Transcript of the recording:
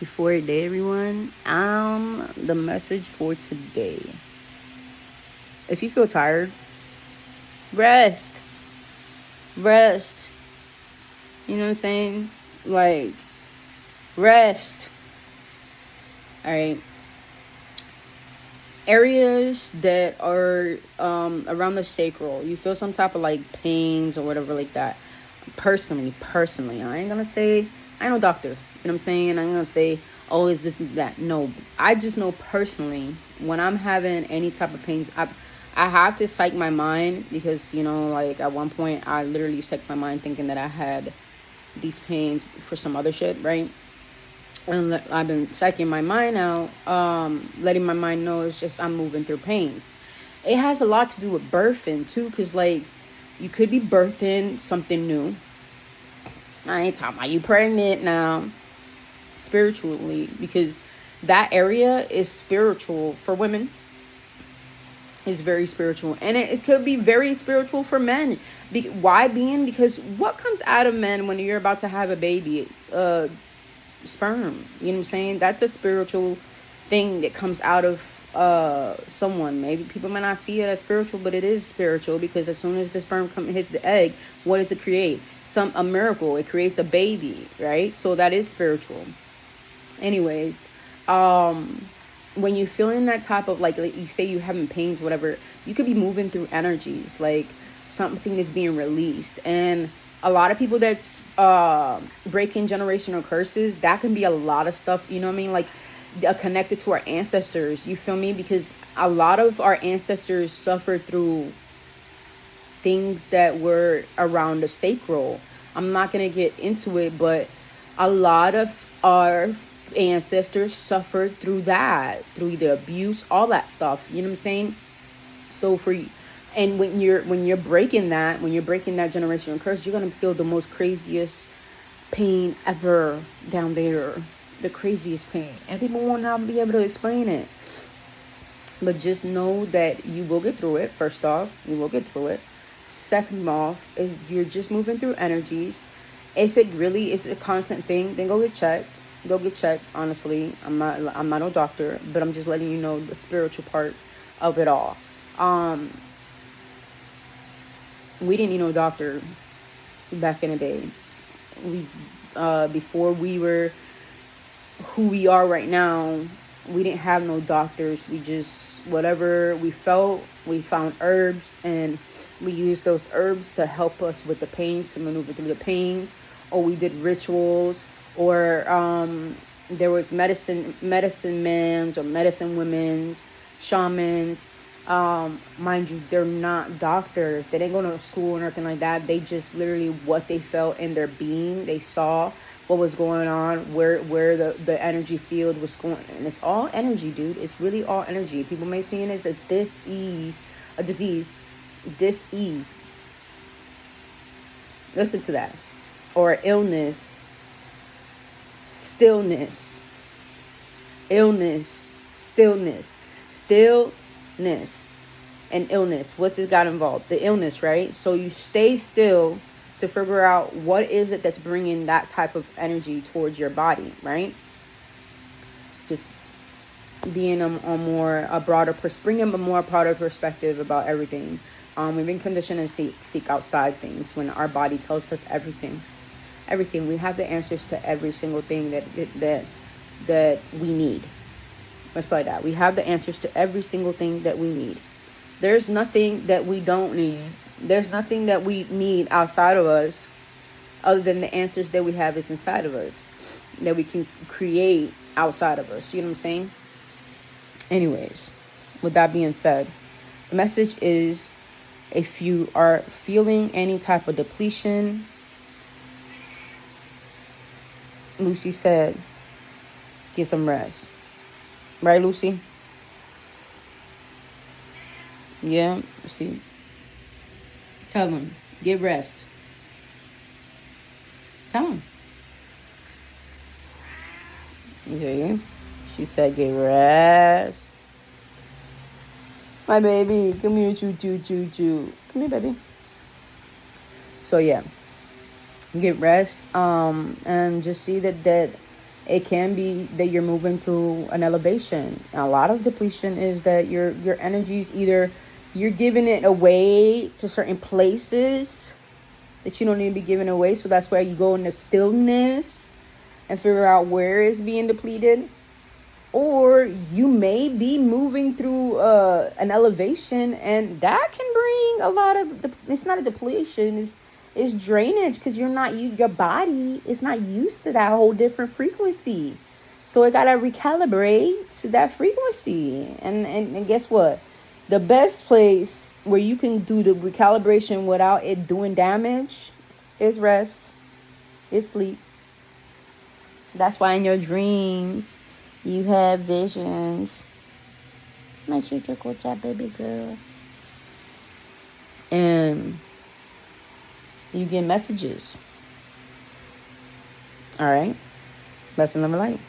Before a day, everyone, the message for today. If you feel tired, rest. Rest. You know what I'm saying? Like, rest. Alright. Areas that are around the sacral, you feel some type of like pains or whatever like that. Personally, I ain't gonna say, I ain't no doctor. You know what I'm saying? I'm gonna say, oh, is this is that. No, I just know personally when I'm having any type of pains, I have to psych my mind because, like at one point I literally psyched my mind thinking that I had these pains for some other shit, right? And I've been psyching my mind out, letting my mind know it's just I'm moving through pains. It has a lot to do with birthing too, because like you could be birthing something new. I ain't talking about you pregnant now, spiritually, because that area is spiritual for women. It's very spiritual, and it could be very spiritual for men. Why being? Because what comes out of men when you're about to have a baby? Sperm. You know what I'm saying? That's a spiritual thing that comes out of someone. Maybe people might not see it as spiritual, but it is spiritual, because as soon as the sperm hits the egg, what does it create? A miracle. It creates a baby, right? So that is spiritual. Anyways, when you're feeling that type of like you say you're having pains, whatever, you could be moving through energies, like something that's being released. And a lot of people that's breaking generational curses, that can be a lot of stuff, you know what I mean? Like connected to our ancestors, you feel me? Because a lot of our ancestors suffered through things that were around the sacral. I'm not going to get into it, but a lot of our ancestors suffered through that, through the abuse, all that stuff, you know what I'm saying? So and when you're breaking that generational curse, you're gonna feel the most craziest pain ever down there, the craziest pain, and people will not be able to explain it. But just know that you will get through it. First off, you will get through it. Second off, if you're just moving through energies, if it really is a constant thing, then go get checked. Honestly, I'm not no doctor, but I'm just letting you know the spiritual part of it all. We didn't need no doctor back in the day. Before we were who we are right now, we didn't have no doctors. We just, whatever we felt, we found herbs, and we used those herbs to help us with the pains, to maneuver through the pains, or we did rituals, or there was medicine men's or medicine women's, shamans. Mind you, they're not doctors. They didn't go to school or nothing like that. They just literally what they felt in their being. They saw what was going on, where the energy field was going. And it's all energy, dude. It's really all energy. People may see it as a disease. Listen to that. Or illness. Stillness. And illness. What does got involved? The illness, right? So you stay still to figure out what is it that's bringing that type of energy towards your body, right? Just being bringing a more broader perspective about everything. We've been conditioned to seek outside things when our body tells us everything. We have the answers to every single thing that we need. Let's play that. We have the answers to every single thing that we need. There's nothing that we don't need. There's nothing that we need outside of us other than the answers that we have is inside of us, that we can create outside of us. You know what I'm saying? Anyways, with that being said, the message is, if you are feeling any type of depletion, Lucy said, get some rest. Right, Lucy? Yeah, see. Tell them, get rest. Tell them. Okay. She said, get rest. My baby, come here, choo. Come here, baby. So, yeah. Get rest. And just see that It can be that you're moving through an elevation. A lot of depletion is that your energy's either you're giving it away to certain places that you don't need to be giving away. So that's why you go into stillness and figure out where it's being depleted. Or you may be moving through an elevation, and that can bring a lot of, it's not a depletion, it's drainage, because your body is not used to that whole different frequency. So it got to recalibrate to that frequency. And guess what? The best place where you can do the recalibration without it doing damage is rest, is sleep. That's why in your dreams, you have visions. My future coach, that baby girl. And you get messages. All right. Lesson number light.